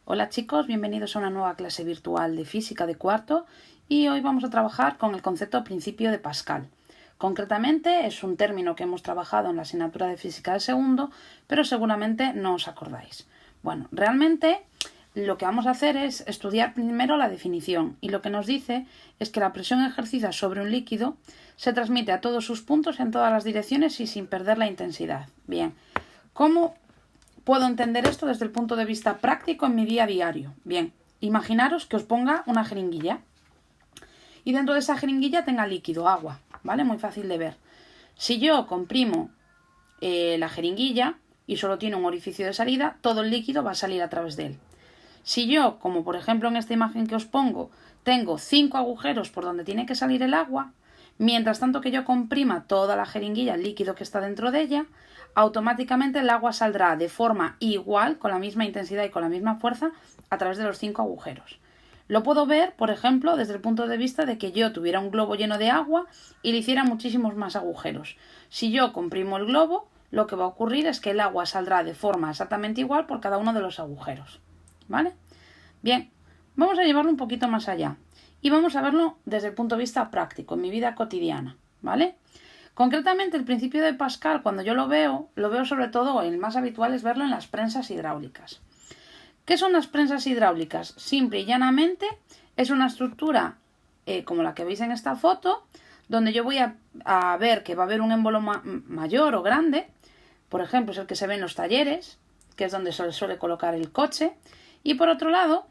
Hola chicos, bienvenidos a una nueva clase virtual de física de cuarto y hoy vamos a trabajar con el concepto principio de Pascal. Concretamente es un término que hemos trabajado en la asignatura de física de segundo, pero seguramente no os acordáis. Bueno, realmente lo que vamos a hacer es estudiar primero la definición y lo que nos dice es que la presión ejercida sobre un líquido se transmite a todos sus puntos en todas las direcciones y sin perder la intensidad. Bien, ¿cómo puedo entender esto desde el punto de vista práctico en mi día a diario? Bien, imaginaros que os ponga una jeringuilla y dentro de esa jeringuilla tenga líquido, agua, ¿vale? Muy fácil de ver. Si yo comprimo la jeringuilla y solo tiene un orificio de salida, todo el líquido va a salir a través de él. Si yo, como por ejemplo en esta imagen que os pongo, tengo 5 agujeros por donde tiene que salir el agua, mientras tanto que yo comprima toda la jeringuilla, el líquido que está dentro de ella, automáticamente el agua saldrá de forma igual, con la misma intensidad y con la misma fuerza, a través de los 5 agujeros. Lo puedo ver, por ejemplo, desde el punto de vista de que yo tuviera un globo lleno de agua y le hiciera muchísimos más agujeros. Si yo comprimo el globo, lo que va a ocurrir es que el agua saldrá de forma exactamente igual por cada uno de los agujeros. ¿Vale? Bien, vamos a llevarlo un poquito más allá y vamos a verlo desde el punto de vista práctico, en mi vida cotidiana, ¿vale? Concretamente, el principio de Pascal, cuando yo lo veo sobre todo, el más habitual es verlo en las prensas hidráulicas. ¿Qué son las prensas hidráulicas? Simple y llanamente es una estructura como la que veis en esta foto, donde yo voy a ver que va a haber un émbolo mayor o grande, por ejemplo, es el que se ve en los talleres, que es donde se suele colocar el coche, y por otro lado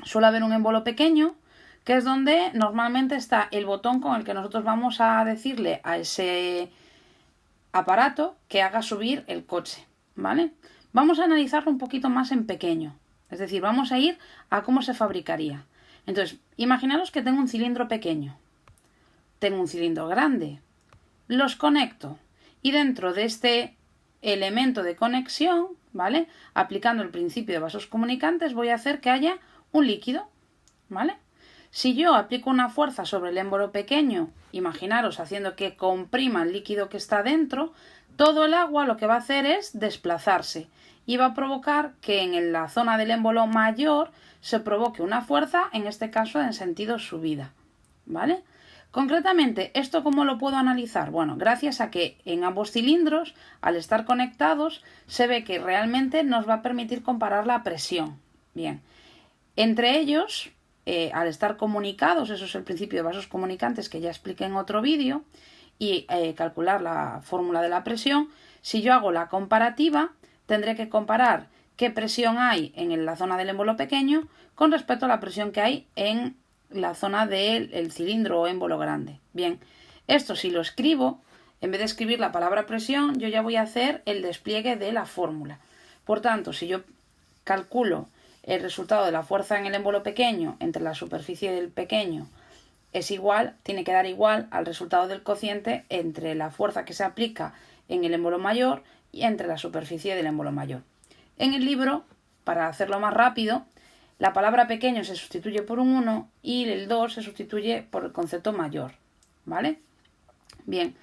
suele haber un émbolo pequeño, que es donde normalmente está el botón con el que nosotros vamos a decirle a ese aparato que haga subir el coche, ¿vale? Vamos a analizarlo un poquito más en pequeño, es decir, vamos a ir a cómo se fabricaría. Entonces, imaginaros que tengo un cilindro pequeño, tengo un cilindro grande, los conecto y dentro de este elemento de conexión, ¿vale? Aplicando el principio de vasos comunicantes voy a hacer que haya un líquido, ¿vale? Si yo aplico una fuerza sobre el émbolo pequeño, imaginaros haciendo que comprima el líquido que está dentro, todo el agua lo que va a hacer es desplazarse y va a provocar que en la zona del émbolo mayor se provoque una fuerza, en este caso en sentido subida, ¿vale? Concretamente, ¿esto cómo lo puedo analizar? Bueno, gracias a que en ambos cilindros, al estar conectados, se ve que realmente nos va a permitir comparar la presión. Bien, entre ellos, al estar comunicados, eso es el principio de vasos comunicantes que ya expliqué en otro vídeo, y calcular la fórmula de la presión, si yo hago la comparativa, tendré que comparar qué presión hay en la zona del émbolo pequeño con respecto a la presión que hay en la zona del cilindro o émbolo grande. Bien, esto si lo escribo, en vez de escribir la palabra presión, yo ya voy a hacer el despliegue de la fórmula. Por tanto, si yo calculo el resultado de la fuerza en el émbolo pequeño entre la superficie del pequeño es igual, tiene que dar igual al resultado del cociente entre la fuerza que se aplica en el émbolo mayor y entre la superficie del émbolo mayor. En el libro, para hacerlo más rápido, la palabra pequeño se sustituye por un 1 y el 2 se sustituye por el concepto mayor, ¿vale? Bien,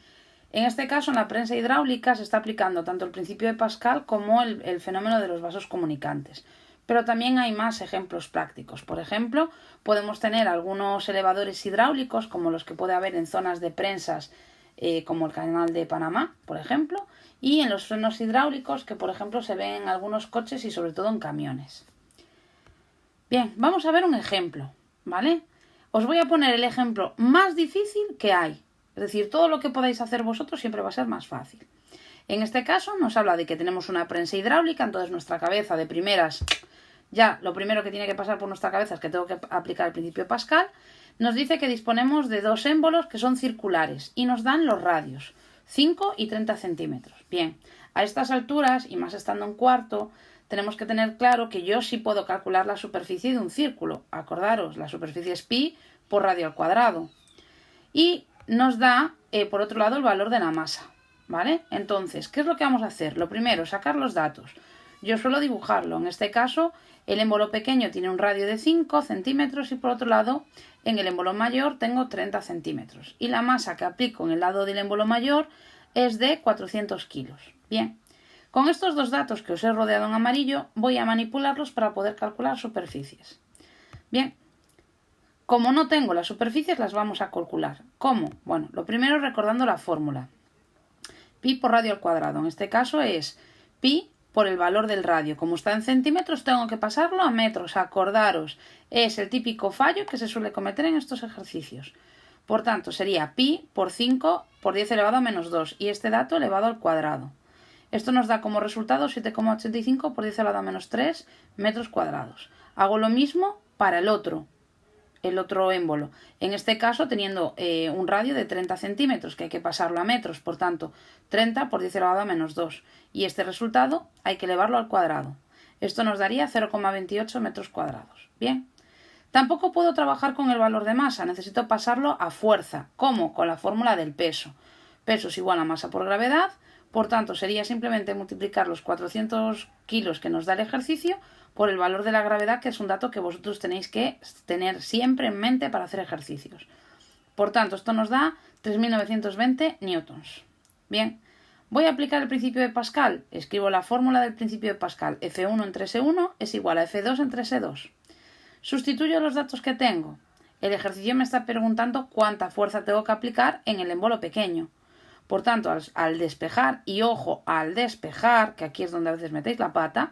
en este caso en la prensa hidráulica se está aplicando tanto el principio de Pascal como el fenómeno de los vasos comunicantes. Pero también hay más ejemplos prácticos. Por ejemplo, podemos tener algunos elevadores hidráulicos como los que puede haber en zonas de prensas como el canal de Panamá, por ejemplo, y en los frenos hidráulicos que por ejemplo se ven en algunos coches y sobre todo en camiones. Bien, vamos a ver un ejemplo, ¿vale? Os voy a poner el ejemplo más difícil que hay. Es decir, todo lo que podáis hacer vosotros siempre va a ser más fácil. En este caso nos habla de que tenemos una prensa hidráulica, entonces nuestra cabeza de primeras, ya lo primero que tiene que pasar por nuestra cabeza es que tengo que aplicar el principio de Pascal. Nos dice que disponemos de dos émbolos que son circulares y nos dan los radios, 5 y 30 centímetros. Bien, a estas alturas, y más estando en cuarto, tenemos que tener claro que yo sí puedo calcular la superficie de un círculo. Acordaros, la superficie es pi por radio al cuadrado. Y nos da, por otro lado, el valor de la masa, ¿vale? Entonces, ¿qué es lo que vamos a hacer? Lo primero, sacar los datos. Yo suelo dibujarlo. En este caso, el émbolo pequeño tiene un radio de 5 centímetros y por otro lado, en el émbolo mayor tengo 30 centímetros. Y la masa que aplico en el lado del émbolo mayor es de 400 kilos. Bien, Con estos dos datos que os he rodeado en amarillo, voy a manipularlos para poder calcular superficies. Bien, como no tengo las superficies, las vamos a calcular. ¿Cómo? Bueno, lo primero recordando la fórmula. Pi por radio al cuadrado. En este caso es pi por el valor del radio. Como está en centímetros, tengo que pasarlo a metros. Acordaros, es el típico fallo que se suele cometer en estos ejercicios. Por tanto, sería pi por 5 por 10 elevado a menos 2 y este dato elevado al cuadrado. Esto nos da como resultado 7,85 por 10 elevado a menos 3 metros cuadrados. Hago lo mismo para el otro émbolo. En este caso teniendo un radio de 30 centímetros, que hay que pasarlo a metros, por tanto 30 por 10 elevado a menos 2. Y este resultado hay que elevarlo al cuadrado. Esto nos daría 0,28 metros cuadrados. Bien. Tampoco puedo trabajar con el valor de masa, necesito pasarlo a fuerza. ¿Cómo? Con la fórmula del peso. Peso es igual a masa por gravedad, por tanto sería simplemente multiplicar los 400 kilos que nos da el ejercicio por el valor de la gravedad, que es un dato que vosotros tenéis que tener siempre en mente para hacer ejercicios. Por tanto, esto nos da 3.920 newtons. Bien, voy a aplicar el principio de Pascal. Escribo la fórmula del principio de Pascal. F1 entre S1 es igual a F2 entre S2. Sustituyo los datos que tengo. El ejercicio me está preguntando cuánta fuerza tengo que aplicar en el émbolo pequeño. Por tanto, al despejar, y ojo, al despejar, que aquí es donde a veces metéis la pata,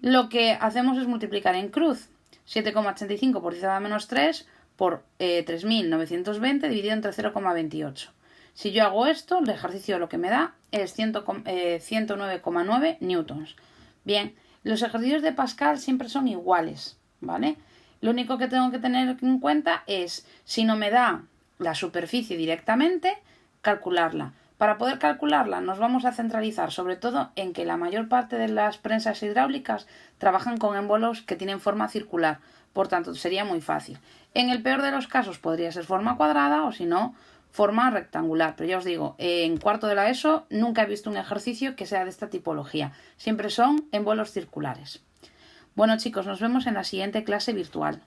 lo que hacemos es multiplicar en cruz 7,85 por 10 a la menos 3 por 3.920 dividido entre 0,28. Si yo hago esto, el ejercicio lo que me da es 109,9 newtons. Bien, los ejercicios de Pascal siempre son iguales, ¿vale? Lo único que tengo que tener en cuenta es, si no me da la superficie directamente, calcularla. Para poder calcularla nos vamos a centralizar sobre todo en que la mayor parte de las prensas hidráulicas trabajan con émbolos que tienen forma circular, por tanto sería muy fácil. En el peor de los casos podría ser forma cuadrada o si no, forma rectangular, pero ya os digo, en cuarto de la ESO nunca he visto un ejercicio que sea de esta tipología, siempre son émbolos circulares. Bueno chicos, nos vemos en la siguiente clase virtual.